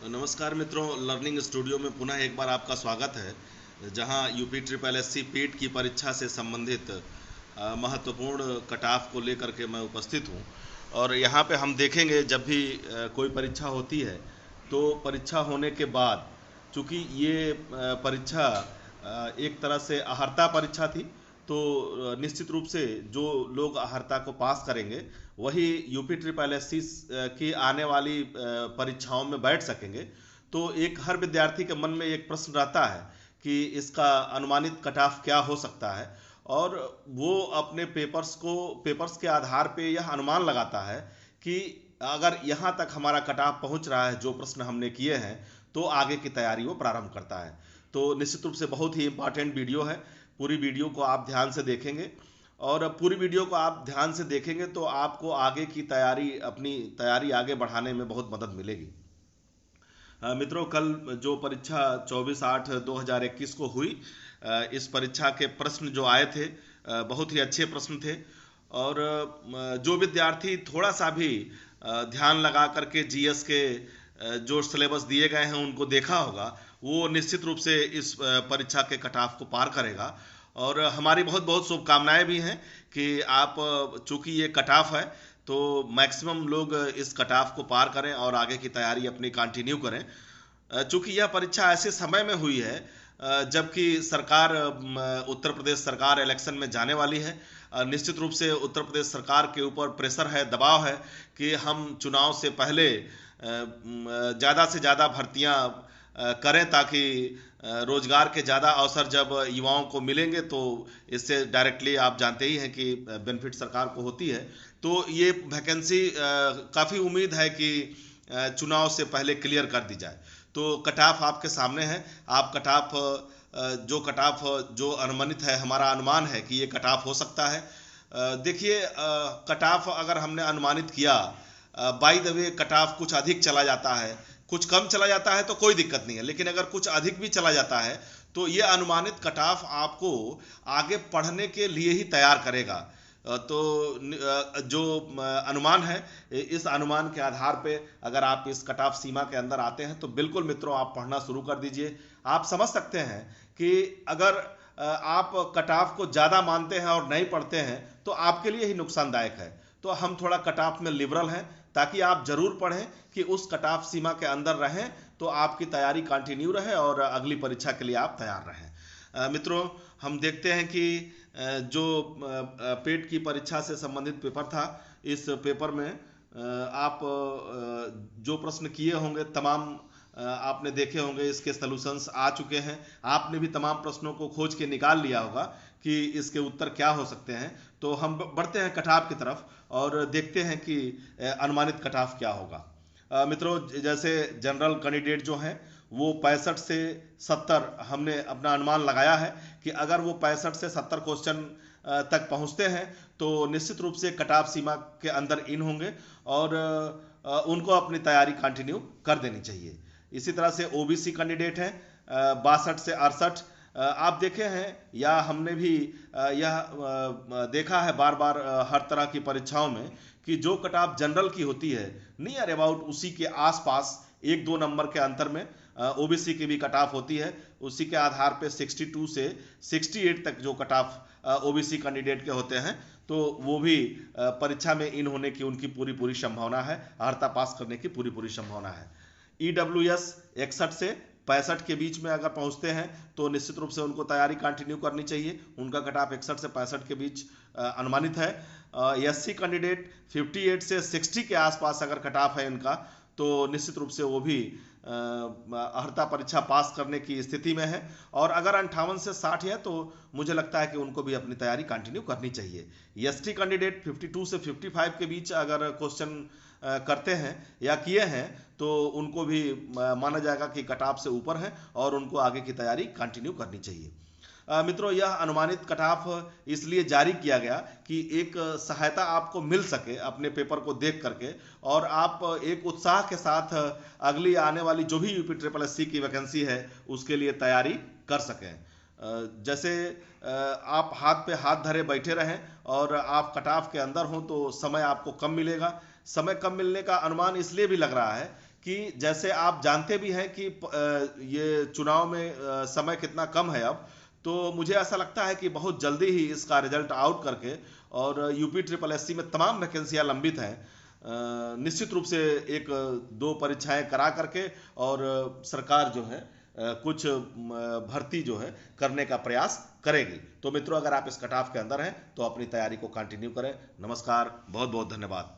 नमस्कार मित्रों, learning studio में पुनः एक बार आपका स्वागत है, जहां यूपी ट्रिपल एससी पीट की परीक्षा से संबंधित महत्वपूर्ण कटाफ को लेकर के मैं उपस्थित हूं। और यहां पे हम देखेंगे जब भी कोई परीक्षा होती है तो परीक्षा होने के बाद, चूंकि ये परीक्षा एक तरह से अहर्ता परीक्षा थी, तो निश्चित रूप से जो लोग अहर्ता को पास करेंगे वही यूपी ट्रिपल एससी की आने वाली परीक्षाओं में बैठ सकेंगे। तो एक हर विद्यार्थी के मन में एक प्रश्न रहता है कि इसका अनुमानित कट ऑफ क्या हो सकता है, और वो अपने पेपर्स के आधार पे यह अनुमान लगाता है कि अगर यहाँ तक हमारा कट ऑफ पहुँच रहा है जो प्रश्न हमने किए हैं, तो आगे की तैयारी वो प्रारंभ करता है। तो निश्चित रूप से बहुत ही इंपॉर्टेंट वीडियो है। पूरी वीडियो को आप ध्यान से देखेंगे, और पूरी वीडियो को आप ध्यान से देखेंगे तो आपको आगे की तैयारी, अपनी तैयारी आगे बढ़ाने में बहुत मदद मिलेगी। मित्रों, कल जो परीक्षा 24/8/2021 को हुई, इस परीक्षा के प्रश्न जो आए थे बहुत ही अच्छे प्रश्न थे। और जो विद्यार्थी थोड़ा सा भी ध्यान लगा करके जीएस के जो सिलेबस दिए गए हैं उनको देखा होगा, वो निश्चित रूप से इस परीक्षा के कट ऑफ को पार करेगा। और हमारी बहुत बहुत शुभकामनाएं भी हैं कि आप, चूंकि ये कट ऑफ है, तो मैक्सिमम लोग इस कट ऑफ को पार करें और आगे की तैयारी अपनी कंटिन्यू करें। चूंकि यह परीक्षा ऐसे समय में हुई है जबकि सरकार, उत्तर प्रदेश सरकार इलेक्शन में जाने वाली है। निश्चित रूप से उत्तर प्रदेश सरकार के ऊपर प्रेशर है, दबाव है कि हम चुनाव से पहले ज़्यादा से ज़्यादा भर्तियां करें, ताकि रोजगार के ज़्यादा अवसर जब युवाओं को मिलेंगे तो इससे डायरेक्टली आप जानते ही हैं कि बेनिफिट सरकार को होती है। तो ये वैकेंसी काफ़ी उम्मीद है कि चुनाव से पहले क्लियर कर दी जाए। तो कट ऑफ आपके सामने है। आप कट ऑफ, कट ऑफ जो अनुमानित है, हमारा अनुमान है कि ये कट ऑफ हो सकता है। देखिए, कट ऑफ अगर हमने अनुमानित किया, by the way cut off कुछ अधिक चला जाता है, कुछ कम चला जाता है तो कोई दिक्कत नहीं है, लेकिन अगर कुछ अधिक भी चला जाता है तो ये अनुमानित कट ऑफ आपको आगे पढ़ने के लिए ही तैयार करेगा। तो जो अनुमान है, इस अनुमान के आधार पे अगर आप इस कट ऑफ सीमा के अंदर आते हैं तो बिल्कुल मित्रों आप पढ़ना शुरू कर दीजिए। आप समझ सकते हैं कि अगर आप कट ऑफ को ज़्यादा मानते हैं और नहीं पढ़ते हैं तो आपके लिए ही नुकसानदायक है। तो हम थोड़ा कट ऑफ में लिबरल हैं, ताकि आप जरूर पढ़ें कि उस कट ऑफ सीमा के अंदर रहें, तो आपकी तैयारी कंटिन्यू रहे और अगली परीक्षा के लिए आप तैयार रहें। मित्रों, हम देखते हैं कि जो पेट की परीक्षा से संबंधित पेपर था, इस पेपर में आप जो प्रश्न किए होंगे तमाम आपने देखे होंगे, इसके सॉल्यूशंस आ चुके हैं। आपने भी तमाम प्रश्नों को खोज के निकाल लिया होगा कि इसके उत्तर क्या हो सकते हैं। तो हम बढ़ते हैं कट ऑफ की तरफ और देखते हैं कि अनुमानित कट ऑफ क्या होगा। मित्रों, जैसे जनरल कैंडिडेट जो हैं वो 65 से 70 हमने अपना अनुमान लगाया है कि अगर वो 65 से 70 क्वेश्चन तक पहुंचते हैं तो निश्चित रूप से कट ऑफ सीमा के अंदर इन होंगे, और उनको अपनी तैयारी कंटिन्यू कर देनी चाहिए। इसी तरह से ओबीसी कैंडिडेट हैं 62 से 68। आप देखे हैं या हमने भी यह देखा है बार बार हर तरह की परीक्षाओं में कि जो कट ऑफ जनरल की होती है, नियर अबाउट उसी के आसपास 1-2 नंबर के अंतर में ओबीसी की भी कट ऑफ होती है। उसी के आधार पे 62 से 68 तक जो कट ऑफ ओबीसी कैंडिडेट के होते हैं, तो वो भी परीक्षा में इन होने की उनकी पूरी पूरी संभावना है, अर्हता पास करने की पूरी पूरी संभावना है। ईडब्ल्यूएस 61 से 65 के बीच में अगर पहुंचते हैं तो निश्चित रूप से उनको तैयारी कंटिन्यू करनी चाहिए। उनका कट ऑफ 61 से 65 के बीच अनुमानित है। एससी कैंडिडेट 58 से 60 के आसपास अगर कट ऑफ है इनका, तो निश्चित रूप से वो भी अर्हता परीक्षा पास करने की स्थिति में है। और अगर 58 से 60 है तो मुझे लगता है कि उनको भी अपनी तैयारी कंटिन्यू करनी चाहिए। एसटी कैंडिडेट 52 से 55 के बीच अगर क्वेश्चन करते हैं या किए हैं तो उनको भी माना जाएगा कि कट ऑफ से ऊपर है और उनको आगे की तैयारी कंटिन्यू करनी चाहिए। मित्रों, यह अनुमानित कट ऑफ इसलिए जारी किया गया कि एक सहायता आपको मिल सके अपने पेपर को देख करके, और आप एक उत्साह के साथ अगली आने वाली जो भी यूपी ट्रिपल एससी की वैकेंसी है उसके लिए तैयारी कर सकें। जैसे आप हाथ पे हाथ धरे बैठे रहें और आप कट ऑफ के अंदर हों तो समय आपको कम मिलेगा। समय कम मिलने का अनुमान इसलिए भी लग रहा है कि जैसे आप जानते भी हैं कि ये चुनाव में समय कितना कम है अब, तो मुझे ऐसा लगता है कि बहुत जल्दी ही इसका रिजल्ट आउट करके और यूपी ट्रिपल एससी में तमाम वैकेंसियां लंबित हैं, निश्चित रूप से एक दो परीक्षाएं करा करके और सरकार जो है कुछ भर्ती जो है करने का प्रयास करेगी। तो मित्रों, अगर आप इस कट ऑफ के अंदर हैं तो अपनी तैयारी को कंटिन्यू करें। नमस्कार, बहुत बहुत धन्यवाद।